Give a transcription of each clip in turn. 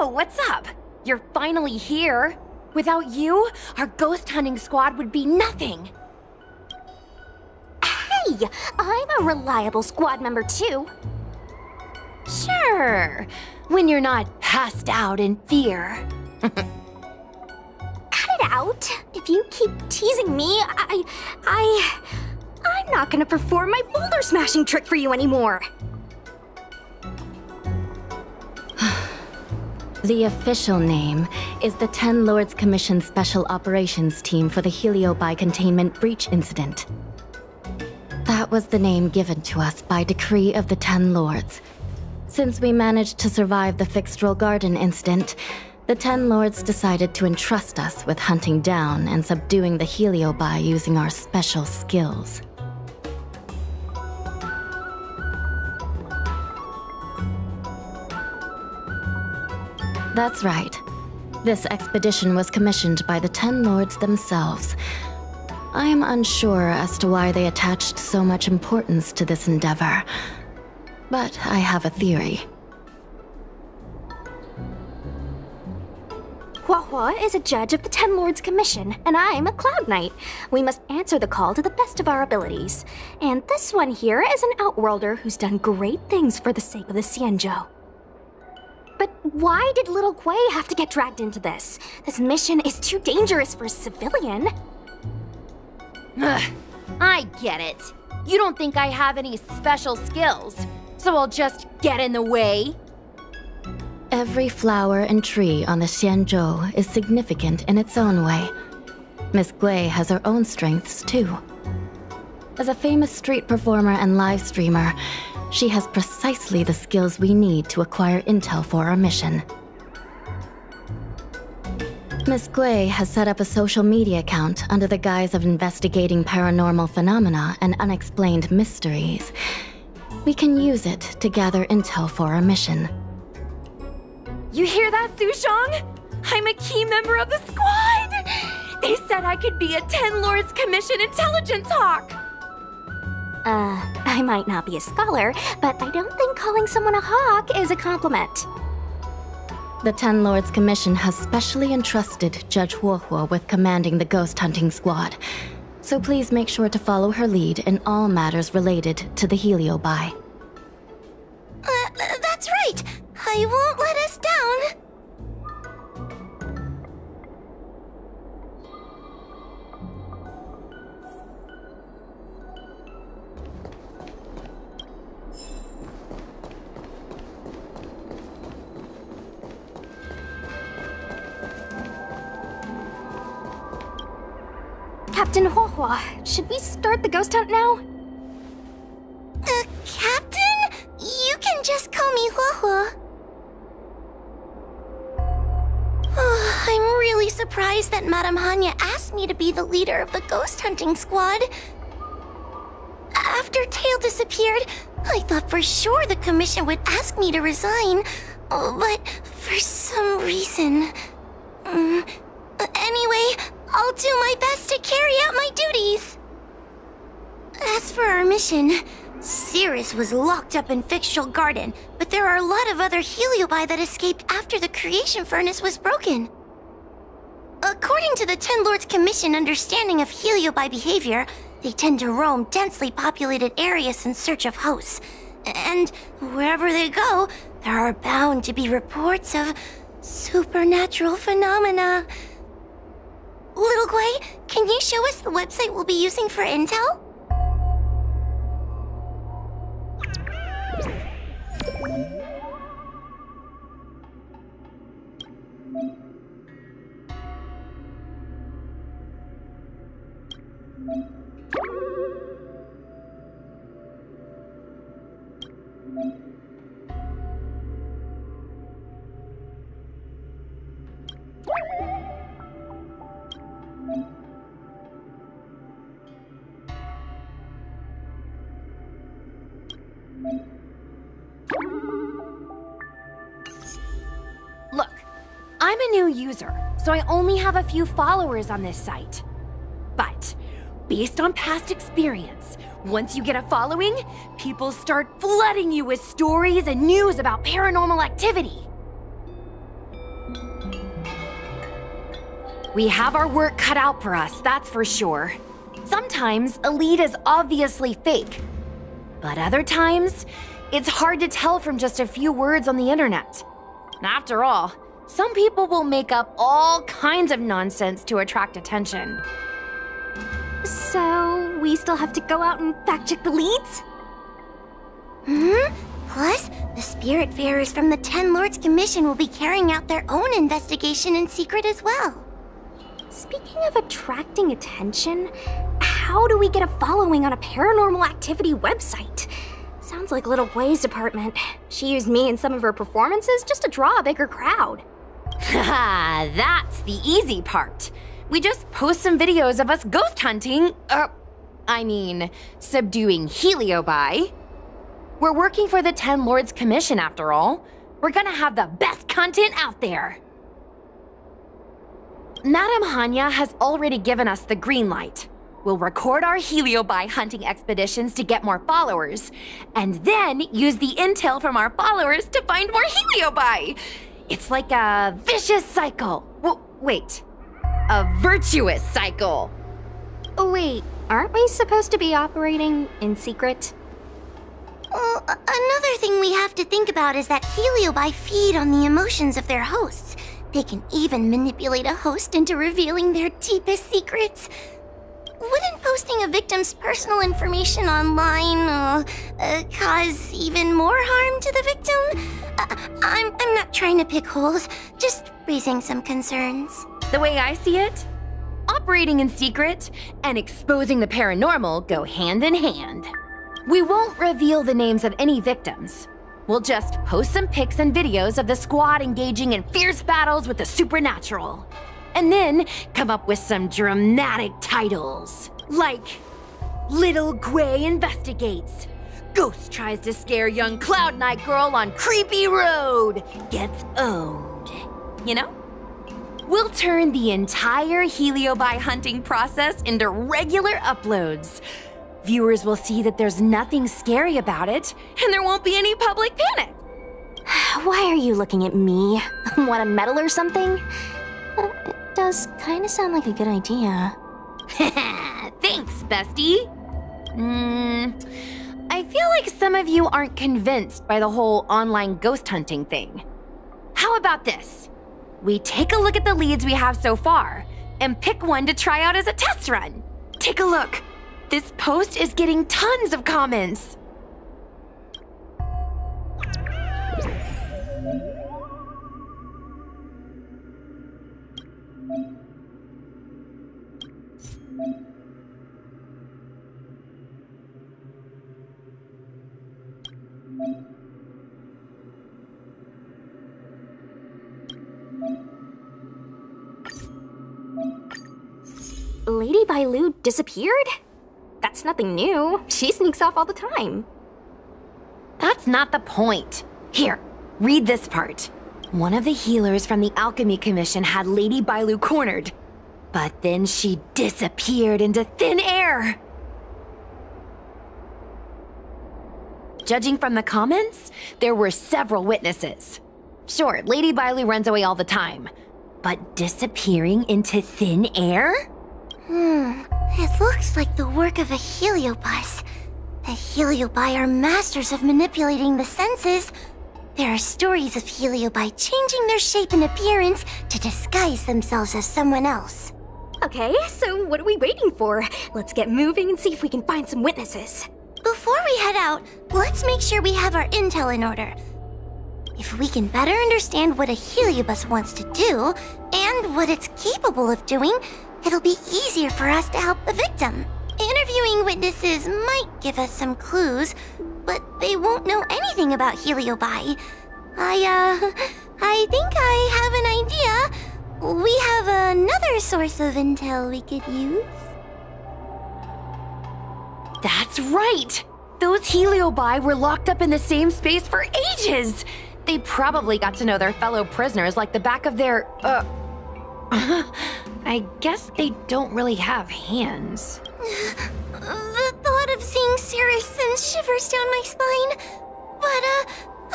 So, what's up? You're finally here. Without you, our ghost hunting squad would be nothing. Hey, I'm a reliable squad member too. Sure, when you're not passed out in fear. Cut it out. If you keep teasing me, I'm not gonna perform my boulder smashing trick for you anymore. The official name is the Ten Lords Commission Special Operations Team for the Heliobi Containment Breach Incident. That was the name given to us by decree of the Ten Lords. Since we managed to survive the Fyxestroll Garden incident, the Ten Lords decided to entrust us with hunting down and subduing the Heliobi using our special skills. That's right. This expedition was commissioned by the Ten Lords themselves. I am unsure as to why they attached so much importance to this endeavor, but I have a theory. Huahua is a judge of the Ten Lords Commission, and I'm a Cloud Knight. We must answer the call to the best of our abilities. And this one here is an Outworlder who's done great things for the sake of the Xianzhou. But why did little Gui have to get dragged into this? This mission is too dangerous for a civilian. Ugh, I get it. You don't think I have any special skills, so I'll just get in the way? Every flower and tree on the Xianzhou is significant in its own way. Miss Gui has her own strengths, too. As a famous street performer and live streamer, she has precisely the skills we need to acquire intel for our mission. Miss Gui has set up a social media account under the guise of investigating paranormal phenomena and unexplained mysteries. We can use it to gather intel for our mission. You hear that, Sushong? I'm a key member of the squad! They said I could be a Ten Lords Commission intelligence hawk! I might not be a scholar, but I don't think calling someone a hawk is a compliment. The Ten Lords Commission has specially entrusted Judge Huohuo with commanding the ghost hunting squad, so please make sure to follow her lead in all matters related to the Heliobi. That's right! I won't let us down! Captain Huohuo, should we start the ghost hunt now? Captain? You can just call me Huohuo. I'm really surprised that Madame Hanya asked me to be the leader of the ghost hunting squad. After Tail disappeared, I thought for sure the commission would ask me to resign, but for some reason... Anyway, I'll do my best to carry out my duties. As for our mission, Cirrus was locked up in Fyxestroll Garden, but there are a lot of other Heliobi that escaped after the creation furnace was broken. According to the Ten Lords Commission understanding of Heliobi behavior, they tend to roam densely populated areas in search of hosts. And wherever they go, there are bound to be reports of supernatural phenomena. Little Gui, can you show us the website we'll be using for intel? Look, I'm a new user, so I only have a few followers on this site. But, based on past experience, once you get a following, people start flooding you with stories and news about paranormal activity. We have our work cut out for us, that's for sure. Sometimes a lead is obviously fake. But other times, it's hard to tell from just a few words on the internet. After all, some people will make up all kinds of nonsense to attract attention. So, we still have to go out and fact-check the leads? Plus, the Spiritfarers from the Ten Lords Commission will be carrying out their own investigation in secret as well. Speaking of attracting attention, how do we get a following on a paranormal activity website? Sounds like Little Play's department. She used me in some of her performances just to draw a bigger crowd. Haha, that's the easy part. We just post some videos of us ghost hunting, subduing Heliobi. We're working for the Ten Lords Commission after all. We're gonna have the best content out there. Madame Hanya has already given us the green light. We'll record our Heliobi hunting expeditions to get more followers, and then use the intel from our followers to find more Heliobi. It's like a vicious cycle. Wait, a virtuous cycle. Oh wait, aren't we supposed to be operating in secret? Well, another thing we have to think about is that Heliobi feed on the emotions of their hosts. They can even manipulate a host into revealing their deepest secrets. Wouldn't posting a victim's personal information online cause even more harm to the victim? I'm not trying to pick holes, just raising some concerns. The way I see it, operating in secret and exposing the paranormal go hand in hand. We won't reveal the names of any victims. We'll just post some pics and videos of the squad engaging in fierce battles with the supernatural. And then come up with some dramatic titles. Like, Little Gwei investigates. Ghost tries to scare young Cloud Knight girl on creepy road. Gets owned. You know? We'll turn the entire Heliobi hunting process into regular uploads. Viewers will see that there's nothing scary about it, and there won't be any public panic. Why are you looking at me? Want a medal or something? It does kind of sound like a good idea. Thanks, bestie. I feel like some of you aren't convinced by the whole online ghost hunting thing. How about this? We take a look at the leads we have so far, and pick one to try out as a test run. Take a look. This post is getting tons of comments. Lady Bailu disappeared? That's nothing new. She sneaks off all the time. That's not the point. Here, read this part. One of the healers from the Alchemy Commission had Lady Bailu cornered, but then she disappeared into thin air. Judging from the comments, there were several witnesses. Sure, Lady Bailu runs away all the time, but disappearing into thin air? It looks like the work of a heliobus. The heliobi are masters of manipulating the senses. There are stories of heliobi changing their shape and appearance to disguise themselves as someone else. Okay, so what are we waiting for? Let's get moving and see if we can find some witnesses. Before we head out, let's make sure we have our intel in order. If we can better understand what a heliobus wants to do, and what it's capable of doing, it'll be easier for us to help the victim. Interviewing witnesses might give us some clues, but they won't know anything about heliobi. I think I have an idea. We have another source of intel we could use. That's right! Those heliobi were locked up in the same space for ages! They probably got to know their fellow prisoners like the back of their, I guess they don't really have hands. The thought of seeing Cirrus sends shivers down my spine. But,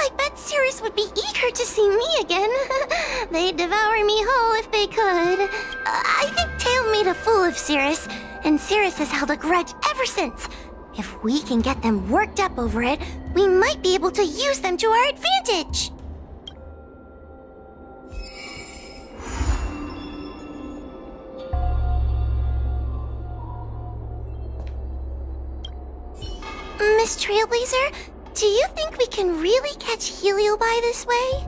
I bet Cirrus would be eager to see me again. They'd devour me whole if they could. I think Tail made a fool of Cirrus, and Cirrus has held a grudge ever since. If we can get them worked up over it, we might be able to use them to our advantage. Miss Trailblazer, do you think we can really catch Heliobi this way?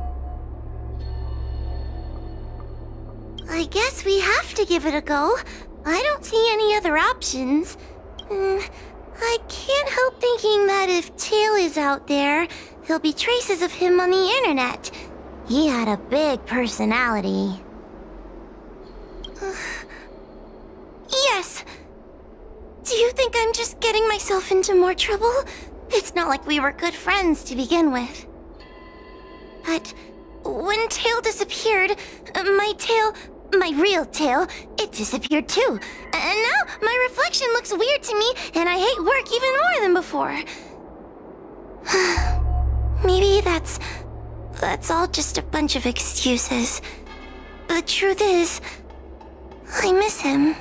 I guess we have to give it a go. I don't see any other options. I can't help thinking that if Tail is out there, there'll be traces of him on the internet. He had a big personality. Yes. Do you think I'm just getting myself into more trouble? It's not like we were good friends to begin with. But when Tail disappeared, my real tail, it disappeared too. And now my reflection looks weird to me, and I hate work even more than before. Maybe that's all just a bunch of excuses. The truth is, I miss him.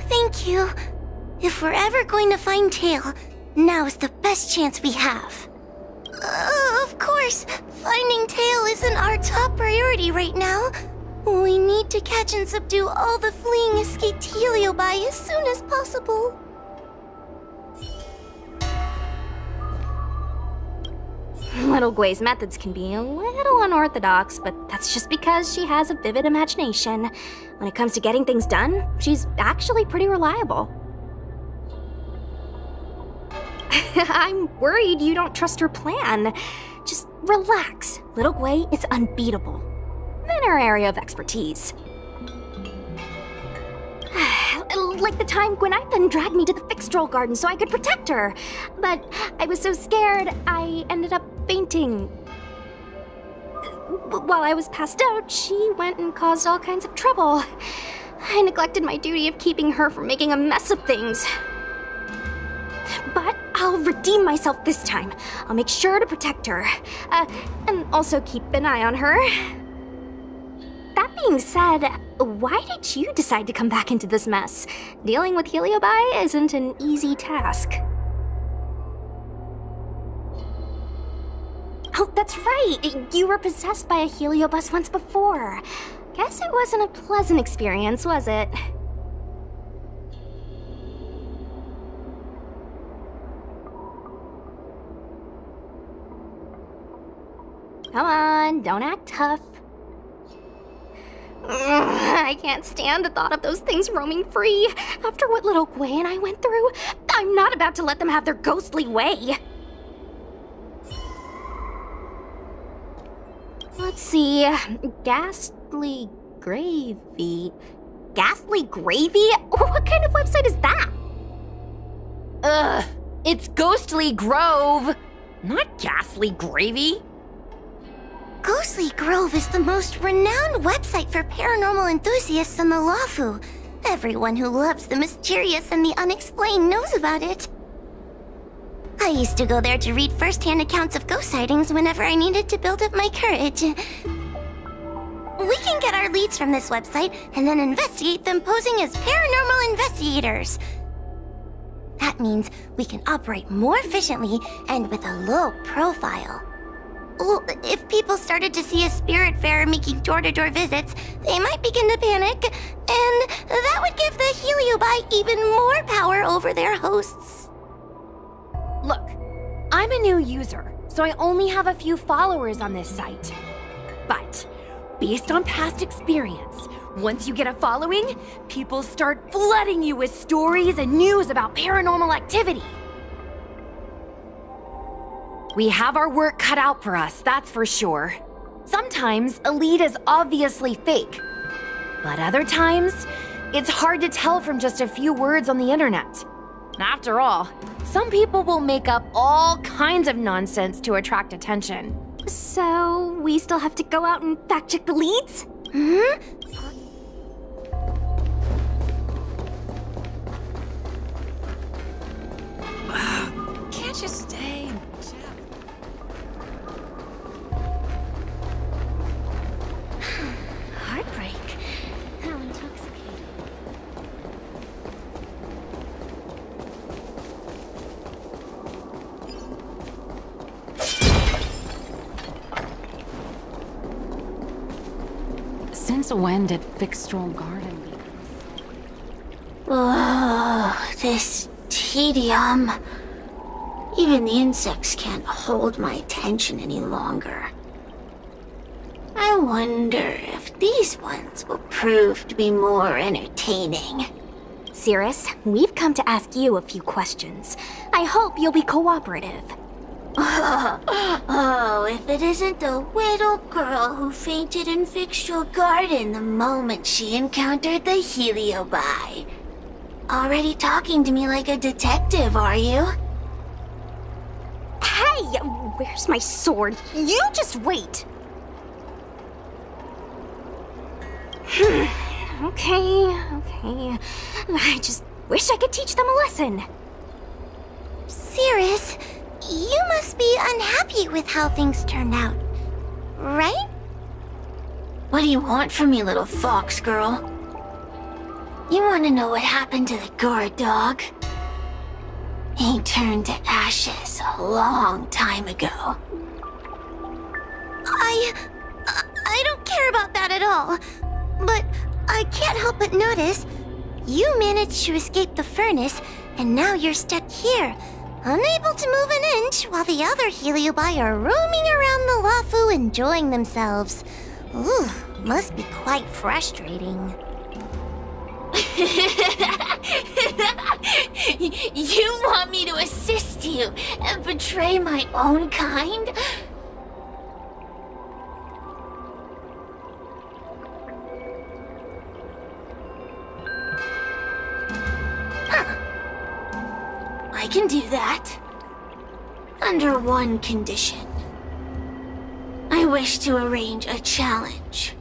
Thank you. If we're ever going to find Tail, now is the best chance we have. Of course, finding Tail isn't our top priority right now. We need to catch and subdue all the fleeing escaped Heliobi as soon as possible. Little Gwei's methods can be a little unorthodox, but that's just because she has a vivid imagination. When it comes to getting things done, she's actually pretty reliable. I'm worried you don't trust her plan. Just relax. Little Gwei is unbeatable in her area of expertise. Like the time Gwenithan dragged me to the Fyxestroll Garden so I could protect her. But I was so scared, I ended up fainting. While I was passed out, she went and caused all kinds of trouble. I neglected my duty of keeping her from making a mess of things. But I'll redeem myself this time. I'll make sure to protect her. And also keep an eye on her. That being said, why did you decide to come back into this mess? Dealing with Heliobi isn't an easy task. Oh, that's right! You were possessed by a Heliobus once before. Guess it wasn't a pleasant experience, was it? Come on, don't act tough. I can't stand the thought of those things roaming free. After what little Gwei and I went through, I'm not about to let them have their ghostly way. Let's see. Ghastly Gravy. Ghastly Gravy? What kind of website is that? It's Ghostly Grove, not Ghastly Gravy. Ghostly Grove is the most renowned website for paranormal enthusiasts on the Lawfu. Everyone who loves the mysterious and the unexplained knows about it. I used to go there to read first-hand accounts of ghost sightings whenever I needed to build up my courage. We can get our leads from this website and then investigate them posing as paranormal investigators. That means we can operate more efficiently and with a low profile. Well, if people started to see a spirit fair making door-to-door visits, they might begin to panic, and that would give the Heliobi even more power over their hosts. Look, I'm a new user, so I only have a few followers on this site. But, based on past experience, once you get a following, people start flooding you with stories and news about paranormal activity. We have our work cut out for us, that's for sure. Sometimes a lead is obviously fake, but other times, it's hard to tell from just a few words on the internet. After all, some people will make up all kinds of nonsense to attract attention. So, we still have to go out and fact-check the leads? Can't you stay and chat? Since when did Fyxestroll Garden become? Oh, this tedium. Even the insects can't hold my attention any longer. I wonder if these ones will prove to be more entertaining. Cirrus, we've come to ask you a few questions. I hope you'll be cooperative. Oh, if it isn't the little girl who fainted in Fyxestroll Garden the moment she encountered the Heliobi. Already talking to me like a detective, are you? Hey, where's my sword? You just wait. Okay. I just wish I could teach them a lesson. Cirrus, you must be unhappy with how things turned out, right? What do you want from me, little fox girl? You want to know what happened to the guard dog? He turned to ashes a long time ago. I don't care about that at all. But I can't help but notice you managed to escape the furnace, and now you're stuck here, unable to move an inch while the other Heliobi are roaming around the Lafu enjoying themselves. Ooh, must be quite frustrating. You want me to assist you and betray my own kind? I can do that. Under one condition. I wish to arrange a challenge.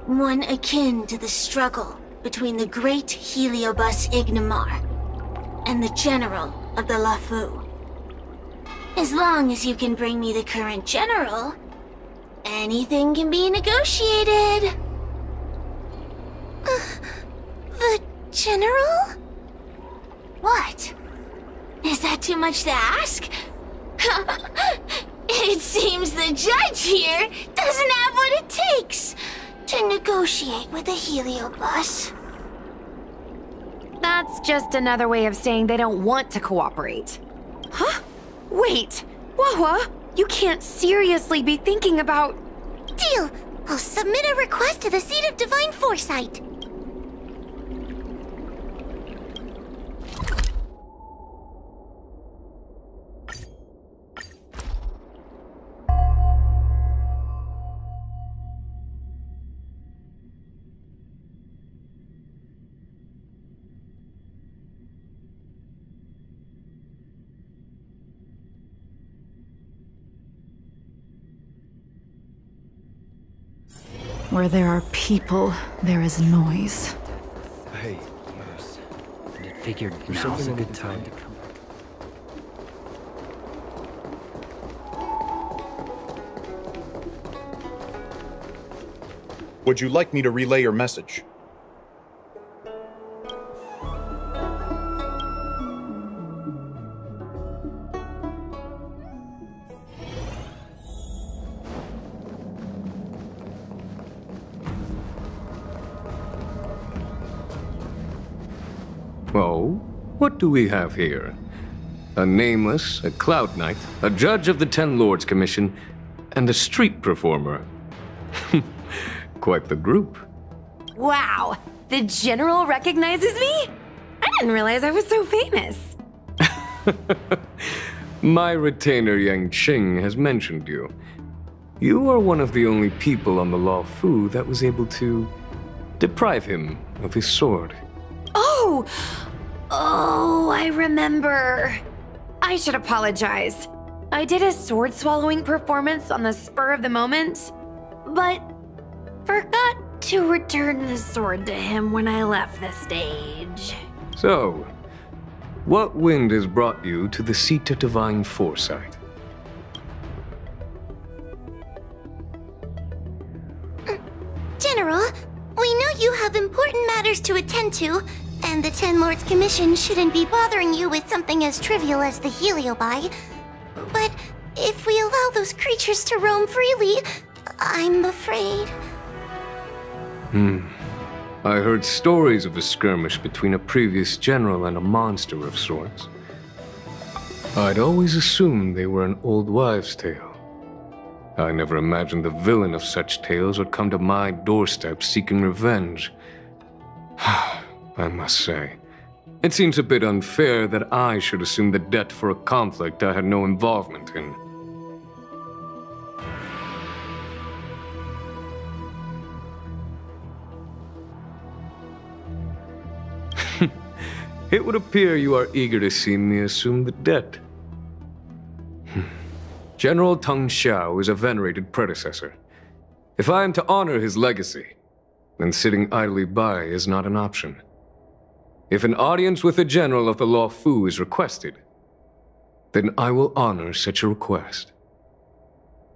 One akin to the struggle between the great Heliobus Ignimar and the general of the Lafu. As long as you can bring me the current general, anything can be negotiated. The general? What? Is that too much to ask? It seems the judge here doesn't have what it takes to negotiate with the Heliobus. That's just another way of saying they don't want to cooperate. Huh? Wait, Wawa, you can't seriously be thinking about... Deal! I'll submit a request to the Seat of Divine Foresight. Where there are people, there is noise. Hey, And it figured now's a good time to come back. would you like me to relay your message? Oh, what do we have here? A nameless, a cloud knight, a judge of the Ten Lords Commission, and a street performer. Quite the group. Wow, the general recognizes me? I didn't realize I was so famous. My retainer Yang Qing has mentioned you. You are one of the only people on the Law Fu that was able to deprive him of his sword. Oh, I remember. I should apologize. I did a sword-swallowing performance on the spur of the moment, but forgot to return the sword to him when I left the stage. So, what wind has brought you to the Seat of Divine Foresight? General, we know you have important matters to attend to, and the Ten Lords Commission shouldn't be bothering you with something as trivial as the Heliobi. But if we allow those creatures to roam freely, I'm afraid... I heard stories of a skirmish between a previous general and a monster of sorts. I'd always assumed they were an old wives' tale. I never imagined the villain of such tales would come to my doorstep seeking revenge. I must say, it seems a bit unfair that I should assume the debt for a conflict I had no involvement in. It would appear you are eager to see me assume the debt. General Teng Xiao is a venerated predecessor. If I am to honor his legacy, then sitting idly by is not an option. If an audience with the general of the Law Fu is requested, then I will honor such a request.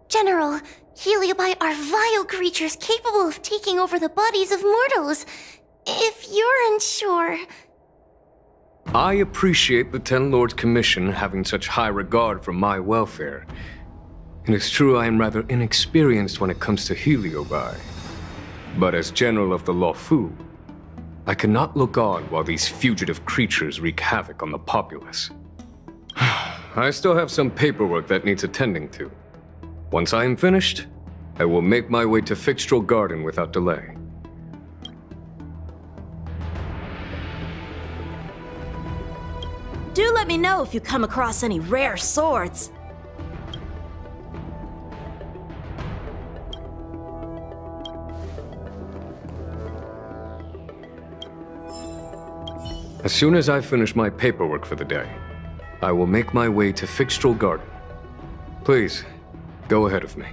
General, Heliobi are vile creatures capable of taking over the bodies of mortals. If you're unsure... I appreciate the Ten Lords Commission having such high regard for my welfare. It is true I am rather inexperienced when it comes to Heliobi. But as General of the Law Fu, I cannot look on while these fugitive creatures wreak havoc on the populace. I still have some paperwork that needs attending to. Once I am finished, I will make my way to Fyxestroll Garden without delay. Do let me know if you come across any rare swords. As soon as I finish my paperwork for the day, I will make my way to Fyxestroll Garden. Please, go ahead of me.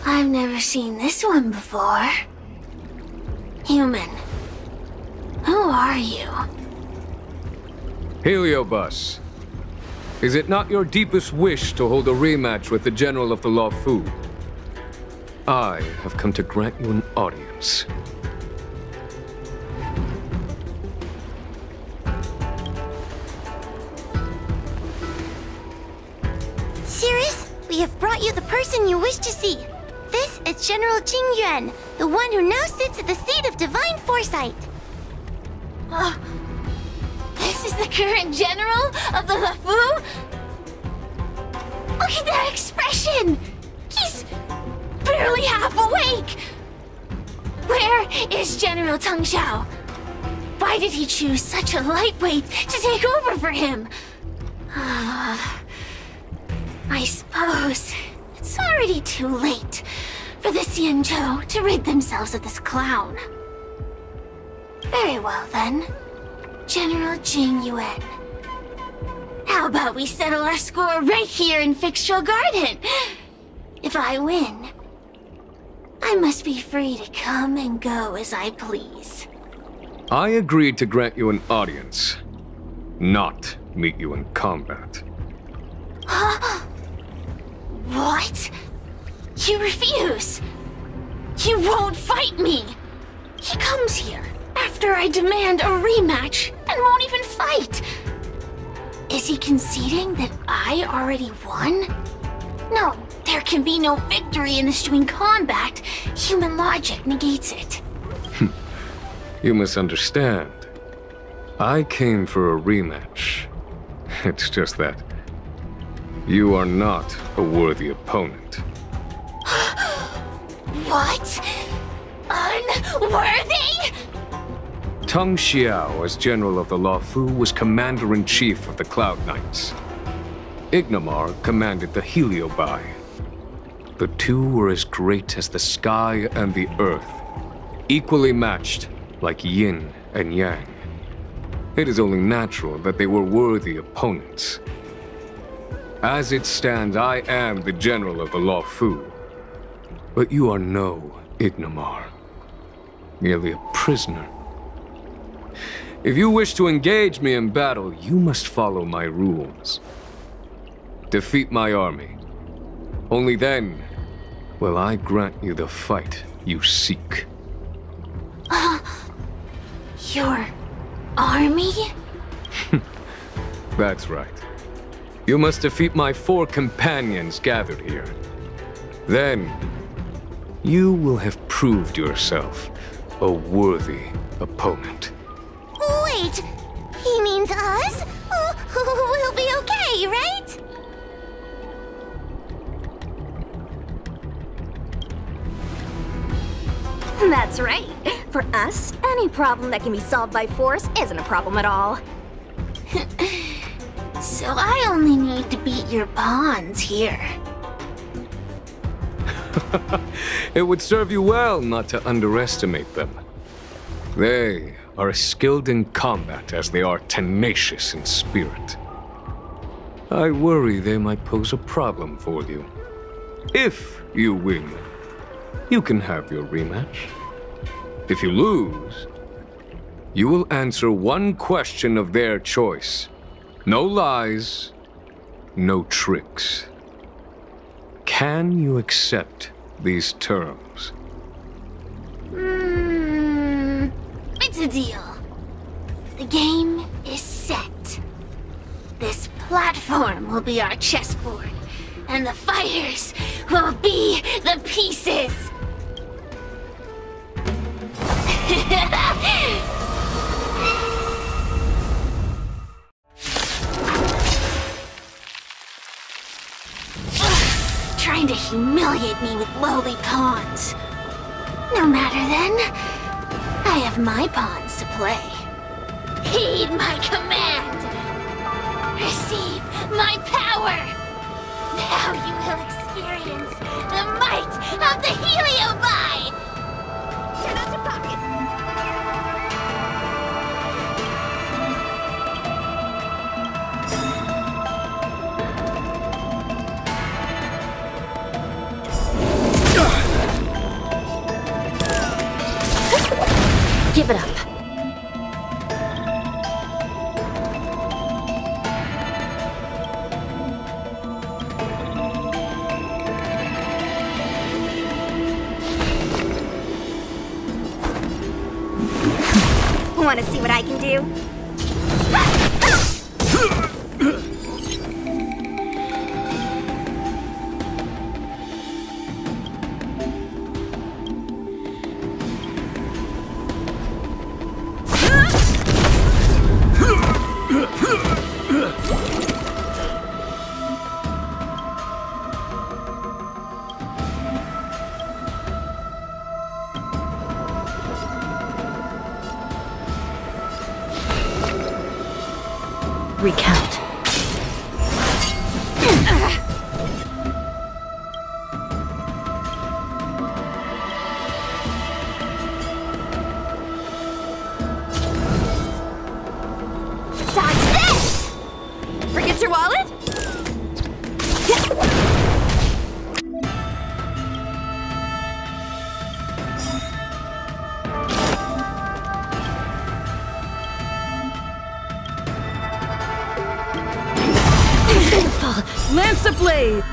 I've never seen this one before. Human. Who are you? Heliobus, is it not your deepest wish to hold a rematch with the General of the Law Fu? I have come to grant you an audience. Sirius, we have brought you the person you wish to see. This is General Jing Yuan, the one who now sits at the seat of divine foresight. This is the current general of the LeFou? Look at that expression! He's barely half awake! Where is General Teng Xiao? Why did he choose such a lightweight to take over for him? I suppose it's already too late for the Xianzhou to rid themselves of this clown. Very well then, General Jing Yuan. How about we settle our score right here in Fyxestroll Garden? If I win, I must be free to come and go as I please. I agreed to grant you an audience, not meet you in combat. What? You refuse? You won't fight me! He comes here after I demand a rematch and won't even fight! Is he conceding that I already won? No, there can be no victory in this string combat. Human logic negates it. You misunderstand. I came for a rematch. It's just that you are not a worthy opponent. What? Unworthy? Teng Xiao, as General of the Law Fu, was Commander-in-Chief of the Cloud Knights. Ignomar commanded the Heliobi. The two were as great as the sky and the earth, equally matched like yin and yang. It is only natural that they were worthy opponents. As it stands, I am the General of the Law Fu. But you are no Ignomar, merely a prisoner. If you wish to engage me in battle, you must follow my rules. Defeat my army, Only then will I grant you the fight you seek. Your army? That's right. You must defeat my 4 companions gathered here. Then, you will have proved yourself a worthy opponent. Wait, he means us? We'll be okay, right? That's right. For us, any problem that can be solved by force isn't a problem at all. So I only need to beat your pawns here. It would serve you well not to underestimate them. They are as skilled in combat as they are tenacious in spirit. I worry they might pose a problem for you. If you win, you can have your rematch. If you lose, you will answer one question of their choice. No lies, no tricks. Can you accept these terms? It's a deal. The game is set. This platform will be our chessboard, and the fighters will be the pieces. Trying to humiliate me with lowly pawns. No matter then, I have my pawns to play. Heed my command. Receive my power. Now you will experience the might of the Heliobi. Turn out your pocket. Give it up. Want to see what I can do? Recount. Dodge this! Forget your wallet? Lance of Blade!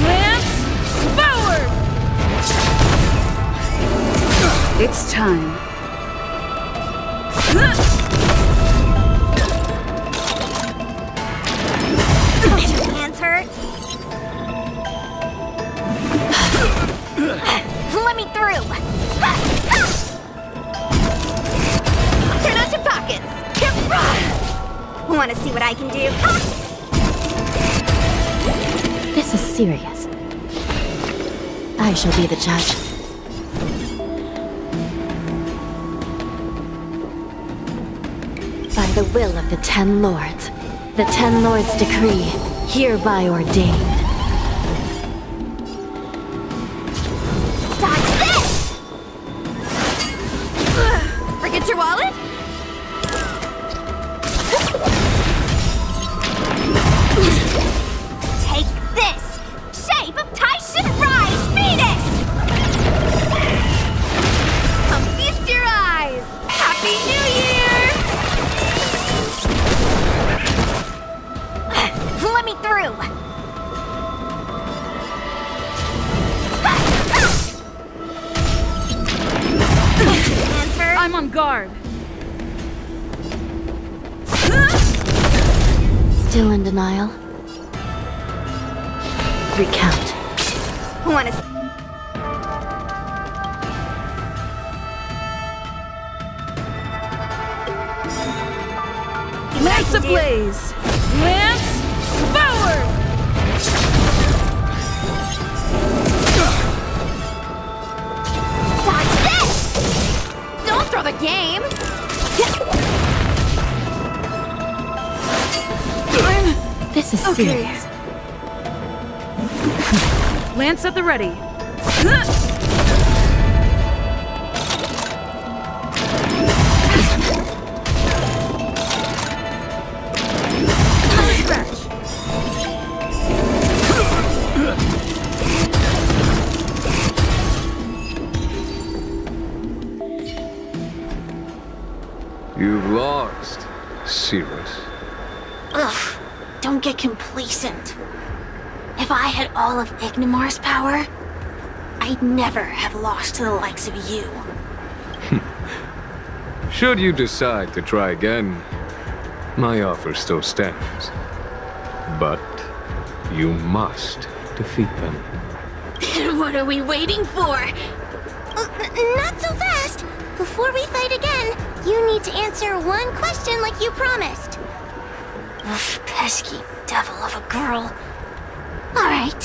Lance, forward! It's time. Don't your hands hurt? Let me through! Turn out your pockets! Want to see what I can do? This is serious. I shall be the judge. By the will of the 10 Lords, the 10 Lords' decree, hereby ordained. Dodge this! Forget your wallet? Take this! Shape of Taishin Rise Venus! Come feast your eyes! Happy New Year! let me through! Answer? I'm on guard. Still in denial? Recount. Wanna... Lance ablaze! Lance forward! Watch this! Don't throw the game! This is serious. Lance at the ready. You've lost, Cirrus. Ugh, don't get complacent. If I had all of Ignimar's power, I'd never have lost to the likes of you. Should you decide to try again, my offer still stands. But you must defeat them. What are we waiting for? Not so fast! Before we fight again, you need to answer one question like you promised. Ugh, pesky devil of a girl. Alright.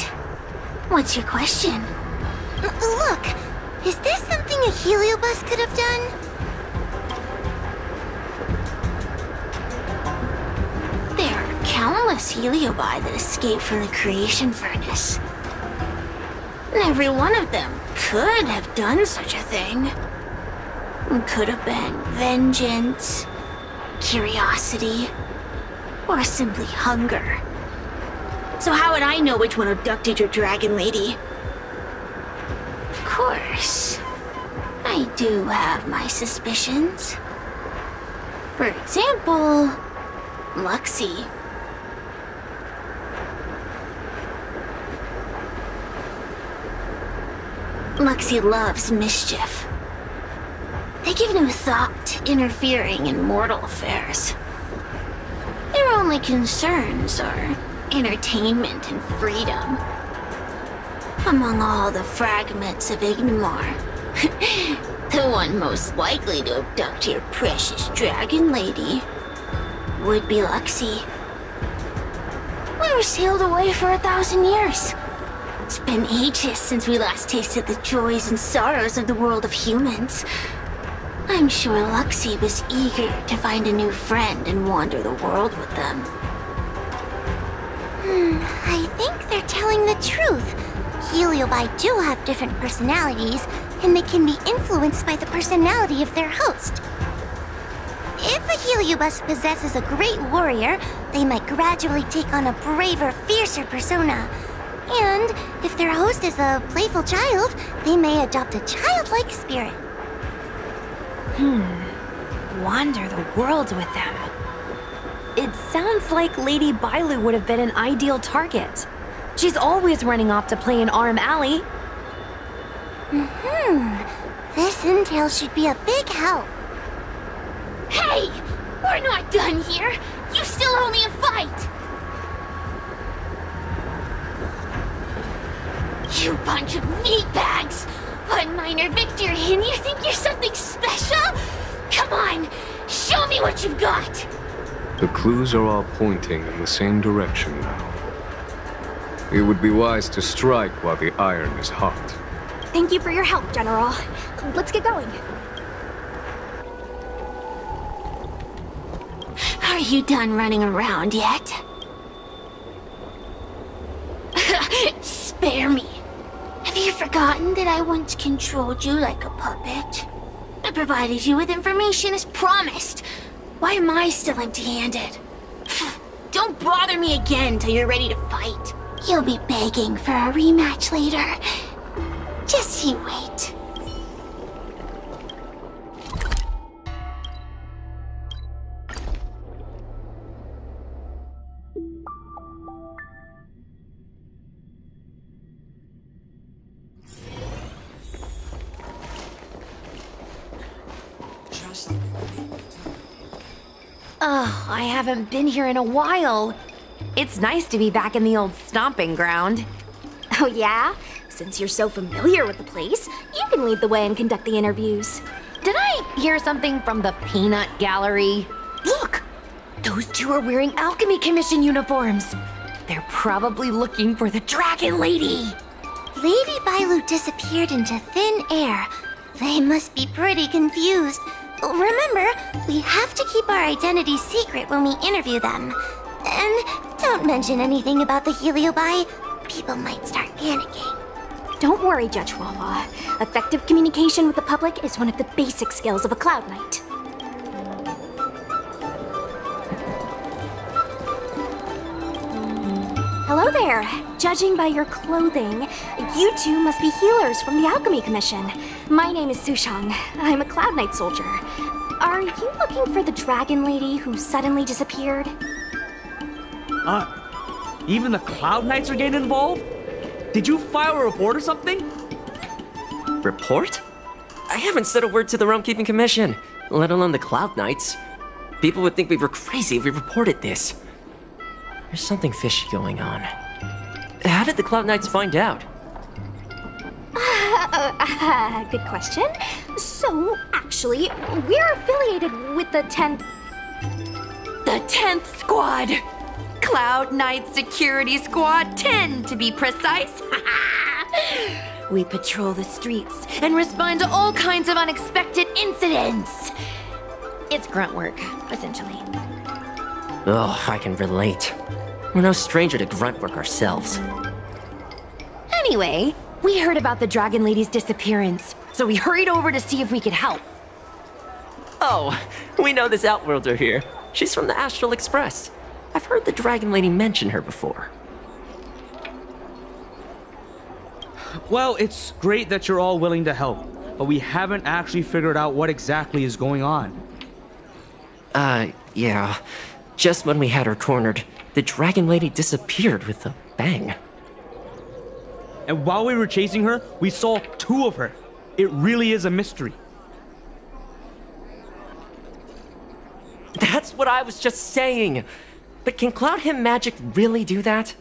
What's your question? Look, is this something a heliobus could have done? There are countless heliobi that escaped from the creation furnace. And every one of them could have done such a thing. Could have been vengeance, curiosity, or simply hunger. So how would I know which one abducted your dragon lady? Of course, I do have my suspicions. For example, Luxie. Luxie loves mischief. They give no thought to interfering in mortal affairs. Their only concerns are entertainment and freedom. Among all the fragments of Ignimar, the one most likely to abduct your precious dragon lady would be Luxie. We were sealed away for 1,000 years. It's been ages since we last tasted the joys and sorrows of the world of humans. I'm sure Luxie was eager to find a new friend and wander the world with them. I think they're telling the truth. Heliobi do have different personalities, and they can be influenced by the personality of their host. If a heliobus possesses a great warrior, they might gradually take on a braver, fiercer persona. And if their host is a playful child, they may adopt a childlike spirit. Wander the world with them. It sounds like Lady Bailu would have been an ideal target. She's always running off to play in Arm Alley. This intel should be a big help. Hey! We're not done here! You still owe me a fight! You bunch of meatbags! One minor victory and you think you're something special? Come on, show me what you've got! The clues are all pointing in the same direction now. It would be wise to strike while the iron is hot. Thank you for your help, General. Let's get going. Are you done running around yet? Spare me. Have you forgotten that I once controlled you like a puppet? I provided you with information as promised. Why am I still empty-handed? Don't bother me again till you're ready to fight. You'll be begging for a rematch later. Just you wait. Ugh, I haven't been here in a while. It's nice to be back in the old stomping ground. Oh yeah? Since you're so familiar with the place, you can lead the way and conduct the interviews. Did I hear something from the Peanut Gallery? Look! Those two are wearing Alchemy Commission uniforms. They're probably looking for the Dragon Lady. Lady Bailu disappeared into thin air. They must be pretty confused. Remember, we have to keep our identities secret when we interview them. And don't mention anything about the Heliobi. People might start panicking. Don't worry, Judge Wawa. Effective communication with the public is one of the basic skills of a Cloud Knight. Hello there. Judging by your clothing, you two must be healers from the Alchemy Commission. My name is Sushang. I'm a Cloud Knight soldier. Are you looking for the Dragon Lady who suddenly disappeared? Even the Cloud Knights are getting involved? Did you file a report or something? Report? I haven't said a word to the Realm Keeping Commission, let alone the Cloud Knights. People would think we were crazy if we reported this. There's something fishy going on. How did the Cloud Knights find out? Good question. So, actually, we're affiliated with the 10th... The 10th Squad! Cloud Knight Security Squad 10, to be precise. We patrol the streets and respond to all kinds of unexpected incidents. It's grunt work, essentially. Oh, I can relate. We're no stranger to grunt work ourselves. Anyway, we heard about the Dragon Lady's disappearance, so we hurried over to see if we could help. Oh, we know this Outworlder here. She's from the Astral Express. I've heard the Dragon Lady mention her before. Well, it's great that you're all willing to help, but we haven't actually figured out what exactly is going on. Yeah. Just when we had her cornered, the Dragon Lady disappeared with a bang. And while we were chasing her, we saw two of her. It really is a mystery. That's what I was just saying. But can Cloud Him Magic really do that?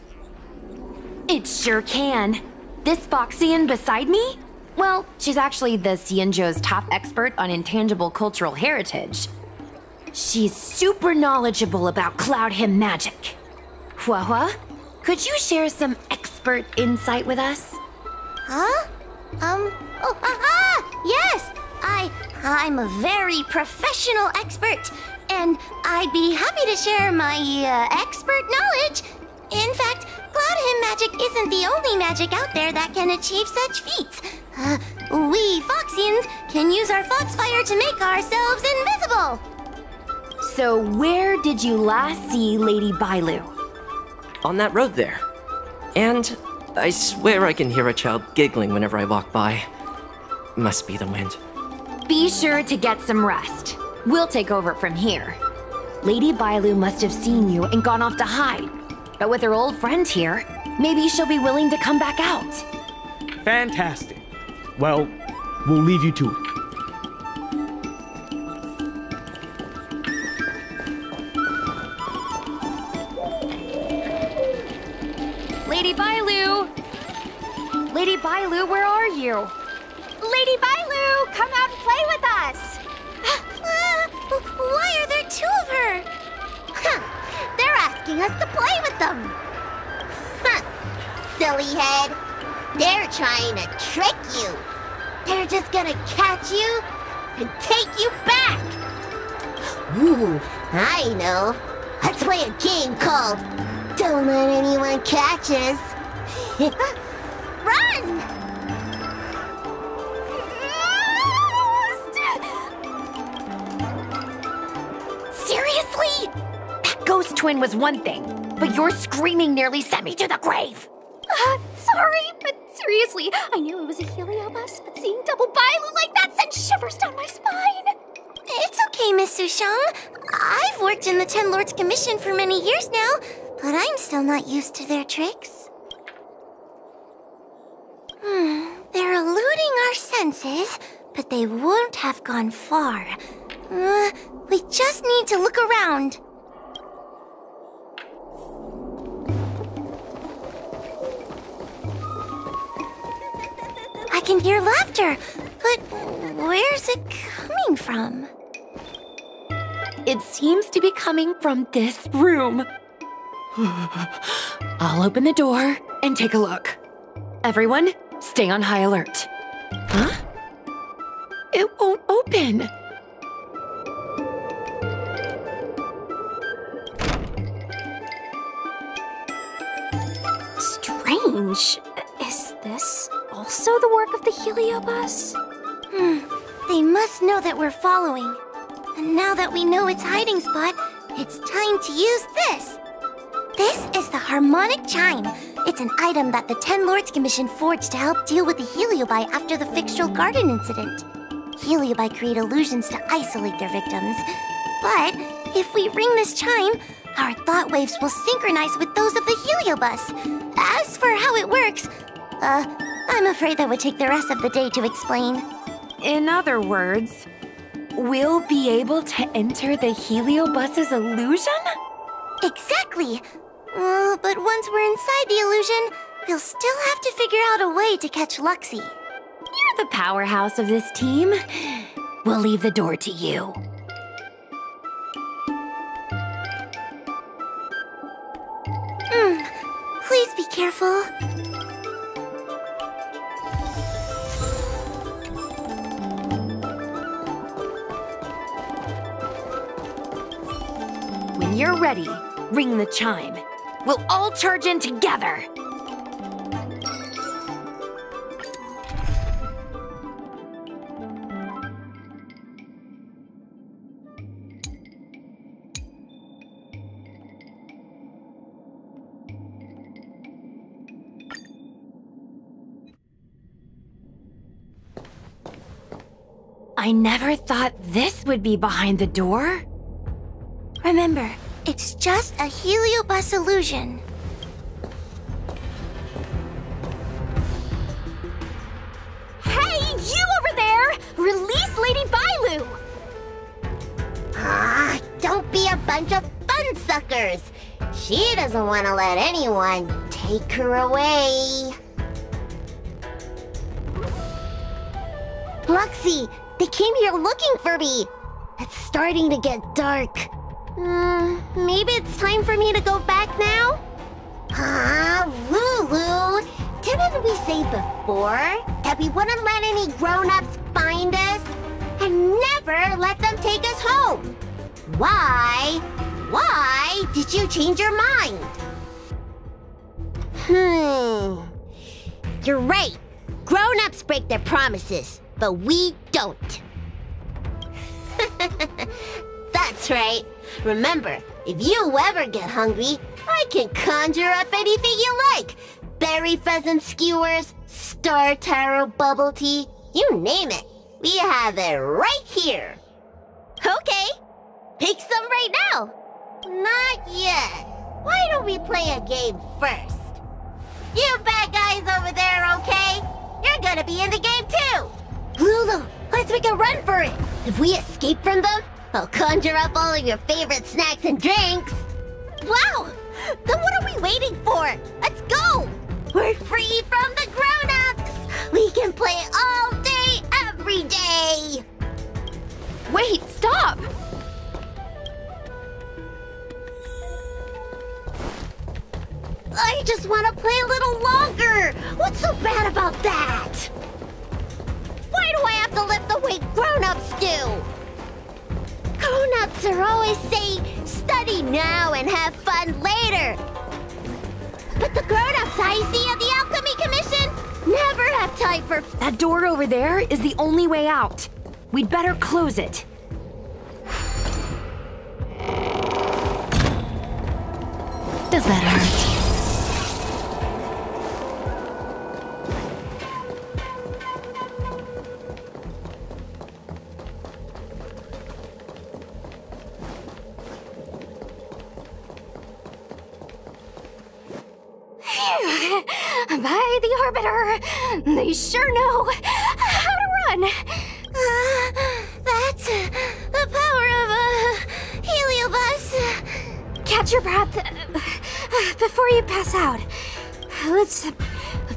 It sure can. This Foxian beside me? Well, she's actually the Xianzhou's top expert on intangible cultural heritage. She's super knowledgeable about Cloud Him Magic. Huahua, could you share some expert insight with us? Huh? Yes! I'm a very professional expert, and I'd be happy to share my, expert knowledge. In fact, Cloud Him Magic isn't the only magic out there that can achieve such feats. We Foxians can use our Foxfire to make ourselves invisible. So where did you last see Lady Bailu? On that road there. And I swear I can hear a child giggling whenever I walk by. Must be the wind. Be sure to get some rest. We'll take over from here. Lady Bailu must have seen you and gone off to hide. But with her old friend here, maybe she'll be willing to come back out. Fantastic. Well, we'll leave you to it. Lady Bailu! Lady Bailu, where are you? Lady Bailu, come out and play with us! Why are there two of her? They're asking us to play with them. Silly head. They're trying to trick you. They're just gonna catch you and take you back. Ooh, I know. Let's play a game called Don't Let Anyone Catch Us. Run! Seriously? That ghost twin was one thing, but your screaming nearly sent me to the grave. Sorry, but seriously, I knew it was a Heliobus, but seeing double Bailu like that sent shivers down my spine. It's okay, Miss Sushang. I've worked in the Ten Lords Commission for many years now, but I'm still not used to their tricks. They're eluding our senses, but they won't have gone far. We just need to look around. I can hear laughter, but where's it coming from? It seems to be coming from this room. I'll open the door and take a look. Everyone, stay on high alert. Huh? It won't open. Strange. Is this also the work of the Heliobus? They must know that we're following. And now that we know its hiding spot, it's time to use this. This is the harmonic chime. It's an item that the 10 Lords Commission forged to help deal with the Heliobi after the Fyxestroll Garden incident. Heliobi create illusions to isolate their victims. But if we ring this chime, our thought waves will synchronize with those of the Heliobus. As for how it works, I'm afraid that would take the rest of the day to explain. In other words, we'll be able to enter the Heliobus's illusion? Exactly! But once we're inside the illusion, we'll still have to figure out a way to catch Luxie. You're the powerhouse of this team. We'll leave the door to you. Please be careful. When you're ready, ring the chime. We'll all charge in together. I never thought this would be behind the door. Remember, it's just a Heliobus illusion. Hey, you over there! Release Lady Bailu! Don't be a bunch of fun suckers. She doesn't want to let anyone take her away. Luxie, they came here looking for me. It's starting to get dark. Maybe it's time for me to go back now? Lulu, didn't we say before that we wouldn't let any grown-ups find us and never let them take us home? Why did you change your mind? You're right. Grown-ups break their promises, but we don't. That's right. Remember, if you ever get hungry, I can conjure up anything you like. Berry pheasant skewers, star taro bubble tea, you name it. We have it right here. Okay, pick some right now. Not yet. Why don't we play a game first? You bad guys over there, okay? You're gonna be in the game too. Lulu, let's make a run for it. If we escape from them, I'll conjure up all of your favorite snacks and drinks. Wow! Then what are we waiting for? Let's go! We're free from the grown-ups! We can play all day, every day! Wait, stop! I just want to play a little longer! What's so bad about that? Why do I have to lift the weight grown-ups do? Grown-ups are always saying, study now and have fun later. But the grown-ups I see at the Alchemy Commission never have time for... That door over there is the only way out. We'd better close it. Does that hurt? By the Arbiter, they sure know how to run. That's the power. catch your breath before you pass out. Let's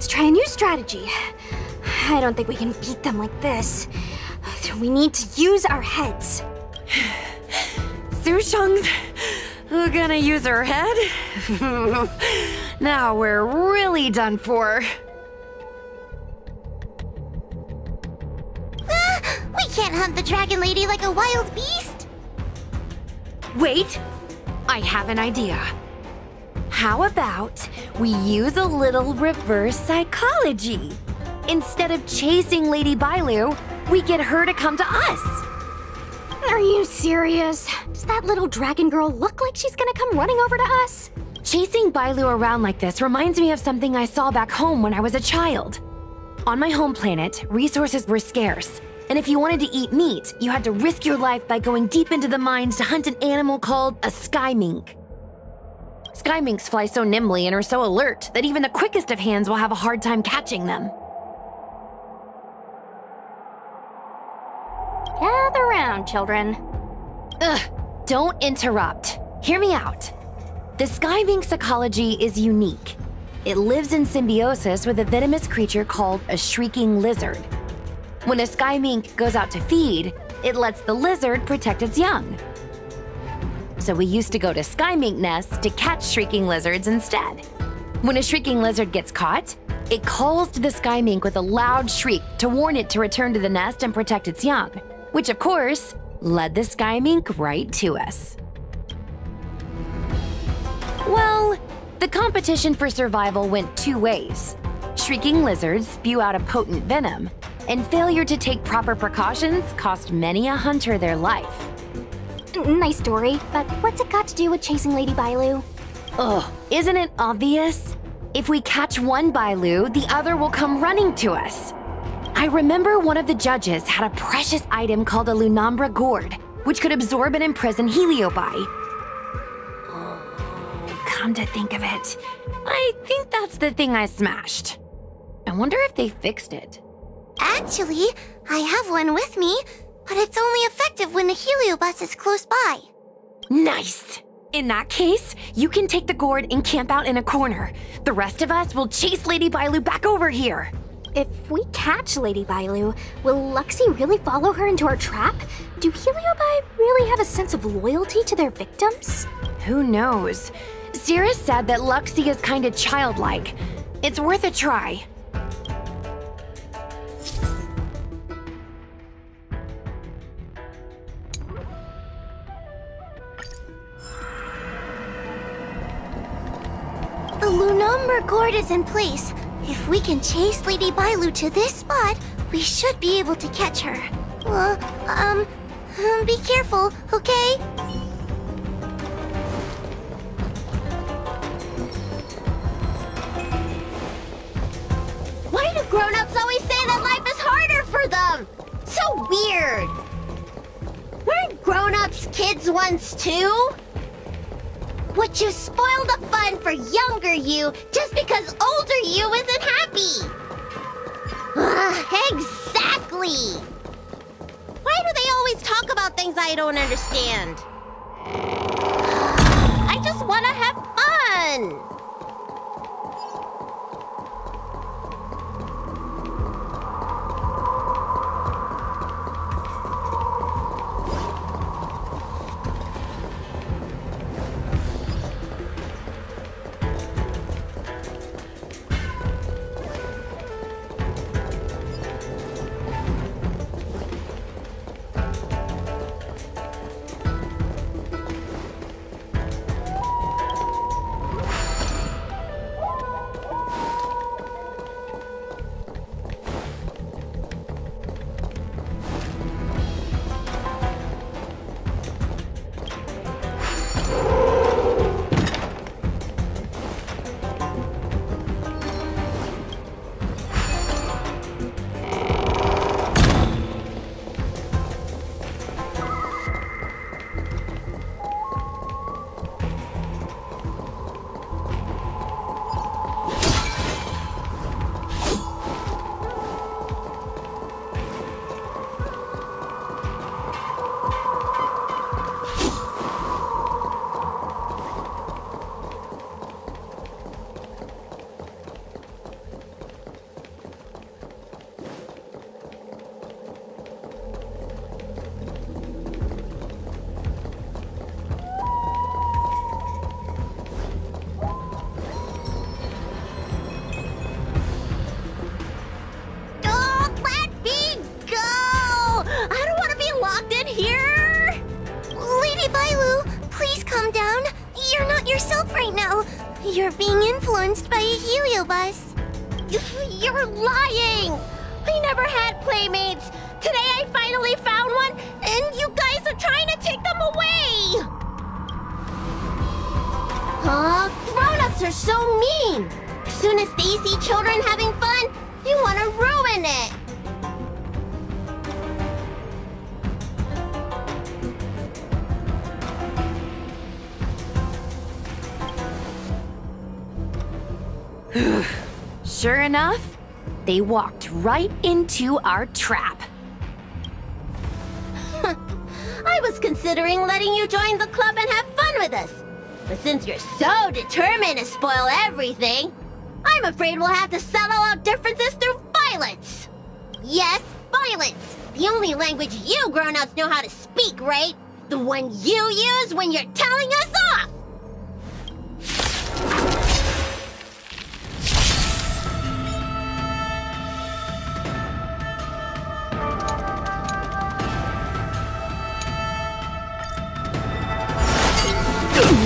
try a new strategy. I don't think we can beat them like this. We need to use our heads. Susheng's gonna use her head? Now we're really done for. We can't hunt the dragon lady like a wild beast. Wait, I have an idea. How about we use a little reverse psychology? Instead of chasing Lady Bailu, we get her to come to us. Are you serious? Does that little dragon girl look like she's gonna come running over to us? Chasing Bailu around like this reminds me of something I saw back home when I was a child. On my home planet, resources were scarce, and if you wanted to eat meat, you had to risk your life by going deep into the mines to hunt an animal called a sky mink. Sky minks fly so nimbly and are so alert that even the quickest of hands will have a hard time catching them. Gather round, children. Ugh, don't interrupt. Hear me out. The sky mink's ecology is unique. It lives in symbiosis with a venomous creature called a shrieking lizard. When a sky mink goes out to feed, it lets the lizard protect its young. So we used to go to sky mink nests to catch shrieking lizards instead. When a shrieking lizard gets caught, it calls to the sky mink with a loud shriek to warn it to return to the nest and protect its young, which of course led the sky mink right to us. Well, the competition for survival went two ways. Shrieking lizards spew out a potent venom, and failure to take proper precautions cost many a hunter their life. Nice story, but what's it got to do with chasing Lady Bailu? Ugh, isn't it obvious? If we catch one Bailu, the other will come running to us. I remember one of the judges had a precious item called a Lunombra gourd, which could absorb and imprison Heliobi. Oh, come to think of it, I think that's the thing I smashed. I wonder if they fixed it. Actually, I have one with me, but it's only effective when the heliobus is close by. Nice! In that case, you can take the gourd and camp out in a corner. The rest of us will chase Lady Bailu back over here. If we catch Lady Bailu, will Luxie really follow her into our trap? Do Heliobi really have a sense of loyalty to their victims? Who knows? Sierra said that Luxie is kinda childlike. It's worth a try. The Lunombra gourd is in place. If we can chase Lady Bailu to this spot, we should be able to catch her. Be careful, okay? Why do grown-ups always say that life is harder for them? So weird. Weren't grown-ups kids once too? Would you spoil the fun for younger you just because older you isn't happy? Exactly! Why do they always talk about things I don't understand? I just want to have fun! You're being influenced by a heliobus. You're lying! I never had playmates! Today I finally found one, and you guys are trying to take them away! Grown-ups are so mean! As soon as they see children having fun, they want to ruin it! Sure enough, they walked right into our trap. I was considering letting you join the club and have fun with us. But since you're so determined to spoil everything, I'm afraid we'll have to settle our differences through violence. Yes, violence. The only language you grown-ups know how to speak, right? The one you use when you're telling us off.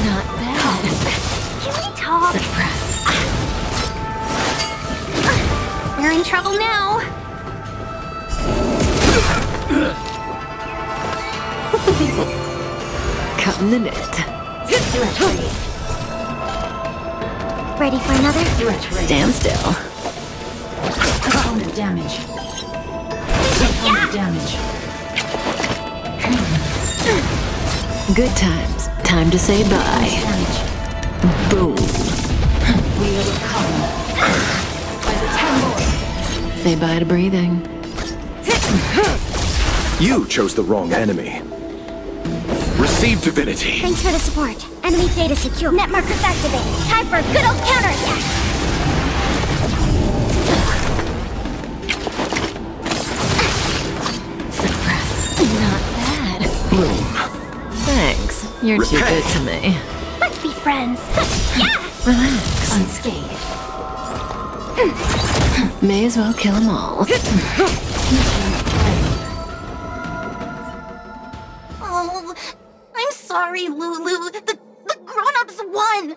Not bad. Can we talk? We're in trouble now. Cutting the net. Ready for another? Stand still. Opponent damage. Opponent damage. Good times. Time to say bye. Boom. We overcome by the 10 lords. Say bye to breathing. You chose the wrong enemy. Receive divinity. Thanks for the support. Enemy data secure. Net markers activated. Time for a good old counterattack. Suppress. Not bad. Boom. Thanks. You're too good to me. Let's be friends. Yeah! Relax. Unscathed. May as well kill them all. Oh, I'm sorry, Lulu. The grown-ups won.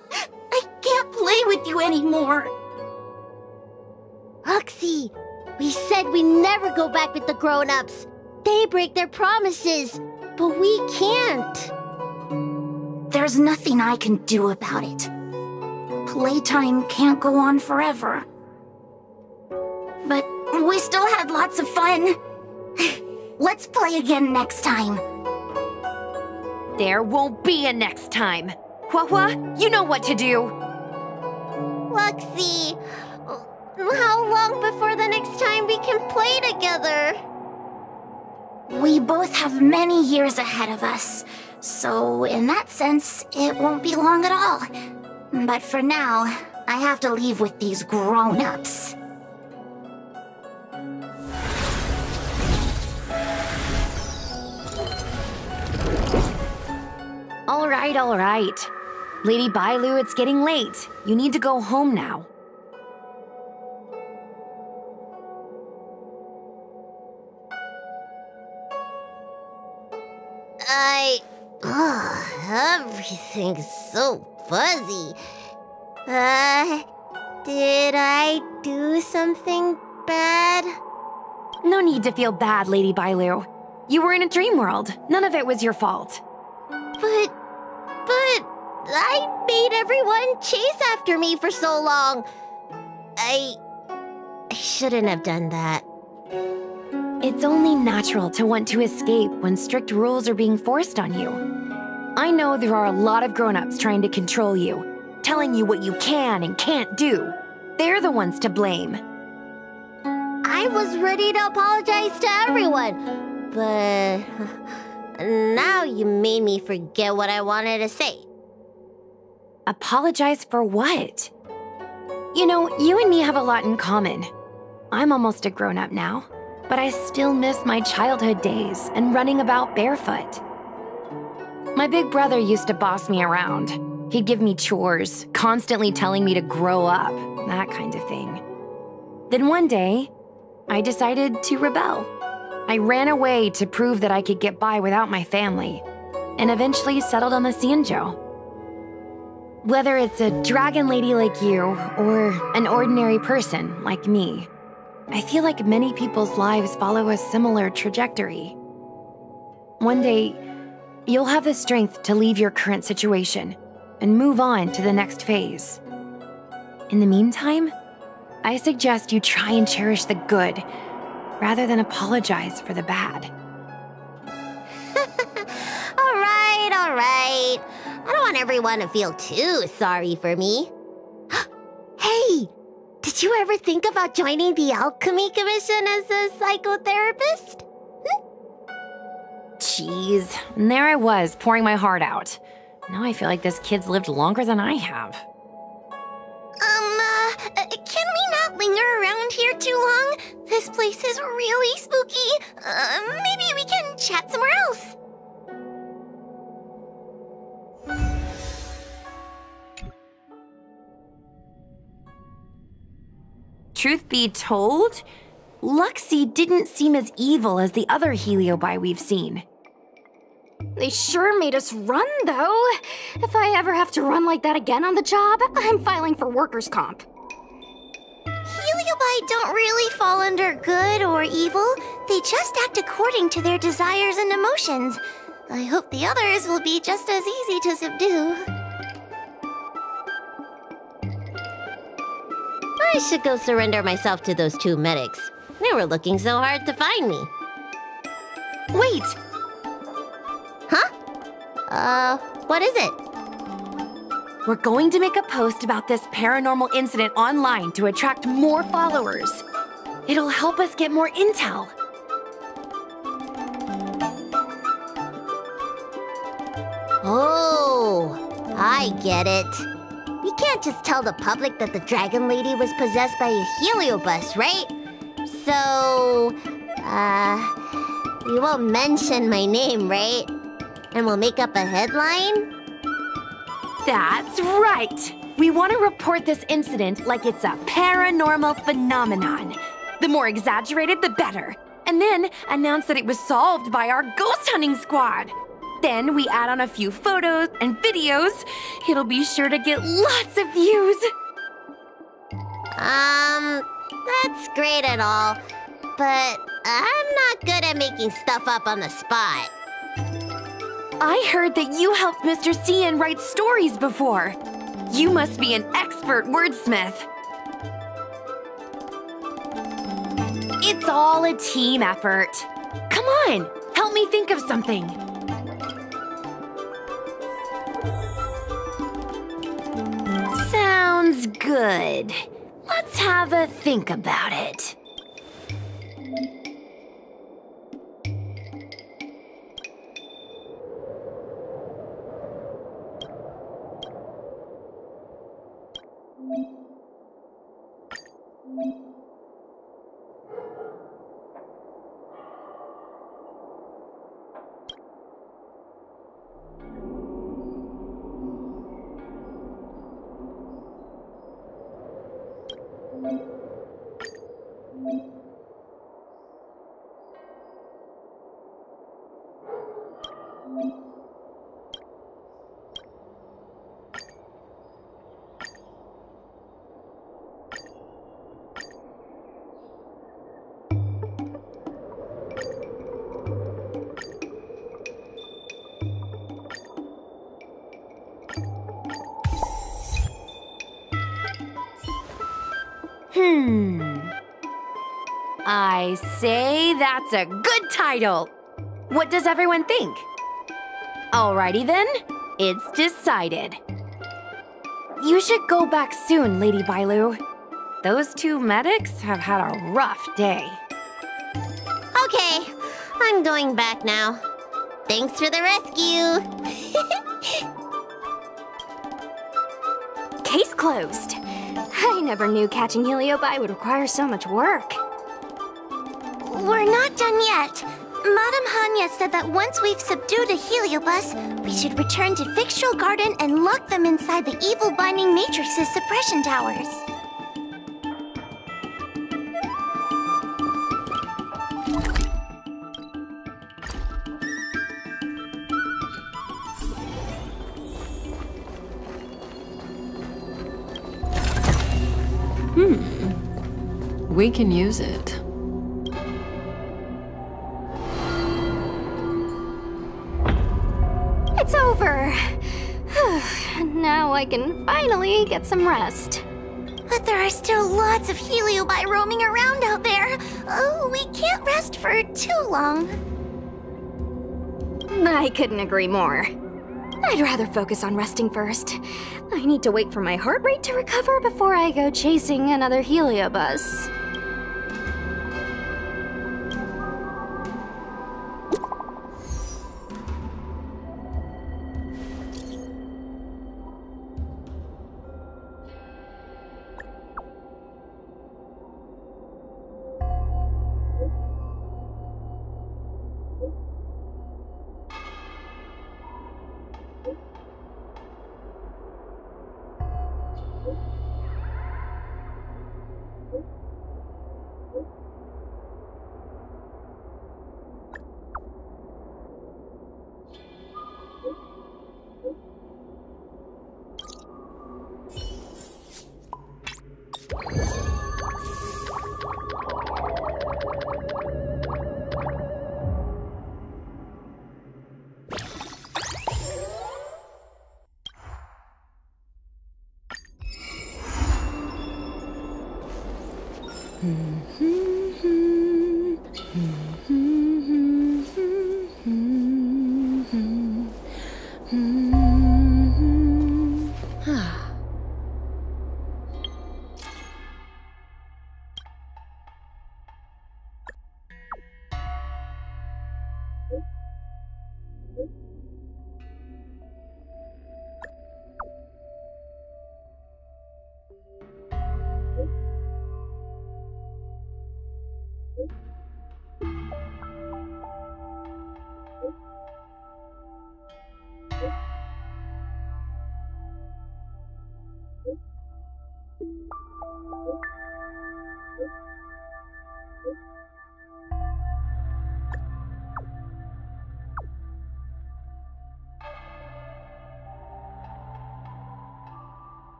I can't play with you anymore. Huxie, we said we never go back with the grown-ups. They break their promises, but we can't. There's nothing I can do about it. Playtime can't go on forever. But we still had lots of fun. Let's play again next time. There won't be a next time. Hua, you know what to do. Luxie, how long before the next time we can play together? We both have many years ahead of us. So, in that sense, it won't be long at all. But for now, I have to leave with these grown-ups. All right. Lady Bailu, it's getting late. You need to go home now. Everything's so fuzzy. Did I do something bad? No need to feel bad, Lady Bailu. You were in a dream world. None of it was your fault. But I made everyone chase after me for so long. I shouldn't have done that. It's only natural to want to escape when strict rules are being forced on you. I know there are a lot of grown-ups trying to control you, telling you what you can and can't do. They're the ones to blame. I was ready to apologize to everyone, but now you made me forget what I wanted to say. Apologize for what? You know, you and me have a lot in common. I'm almost a grown-up now, but I still miss my childhood days and running about barefoot. My big brother used to boss me around. He'd give me chores, constantly telling me to grow up, that kind of thing. Then one day, I decided to rebel. I ran away to prove that I could get by without my family, and eventually settled on the Xianzhou. Whether it's a dragon lady like you, or an ordinary person like me, I feel like many people's lives follow a similar trajectory. One day, you'll have the strength to leave your current situation and move on to the next phase. In the meantime, I suggest you try and cherish the good, rather than apologize for the bad. All right. I don't want everyone to feel too sorry for me. Hey, did you ever think about joining the Alchemy Commission as a psychotherapist? Jeez, and there I was, pouring my heart out. Now I feel like this kid's lived longer than I have. Can we not linger around here too long? This place is really spooky. Maybe we can chat somewhere else. Truth be told, Luxie didn't seem as evil as the other Heliobi we've seen. They sure made us run, though. If I ever have to run like that again on the job, I'm filing for workers' comp. Heliobi don't really fall under good or evil. They just act according to their desires and emotions. I hope the others will be just as easy to subdue. I should go surrender myself to those two medics. They were looking so hard to find me. Wait! Huh? What is it? We're going to make a post about this paranormal incident online to attract more followers. It'll help us get more intel. Oh, I get it. We can't just tell the public that the Dragon Lady was possessed by a heliobus, right? So, we won't mention my name, right? And we'll make up a headline? That's right! We want to report this incident like it's a paranormal phenomenon. The more exaggerated, the better. And then announce that it was solved by our ghost hunting squad. Then we add on a few photos and videos. It'll be sure to get lots of views. That's great and all, but I'm not good at making stuff up on the spot. I heard that you helped Mr. Cian write stories before. You must be an expert wordsmith. It's all a team effort. Come on, help me think of something. Sounds good. Let's have a think about it. I say that's a good title. What does everyone think? Alrighty then, it's decided. You should go back soon, Lady Bailu. Those two medics have had a rough day. Okay, I'm going back now. Thanks for the rescue. Case closed. I never knew catching Heliobi would require so much work. We're not done yet. Madame Hanya said that once we've subdued a heliobus, we should return to Fyxestroll Garden and lock them inside the evil binding matrix's suppression towers. We can use it. It's over. Now I can finally get some rest. But there are still lots of heliobi roaming around out there. Oh, we can't rest for too long. I couldn't agree more. I'd rather focus on resting first. I need to wait for my heart rate to recover before I go chasing another heliobus.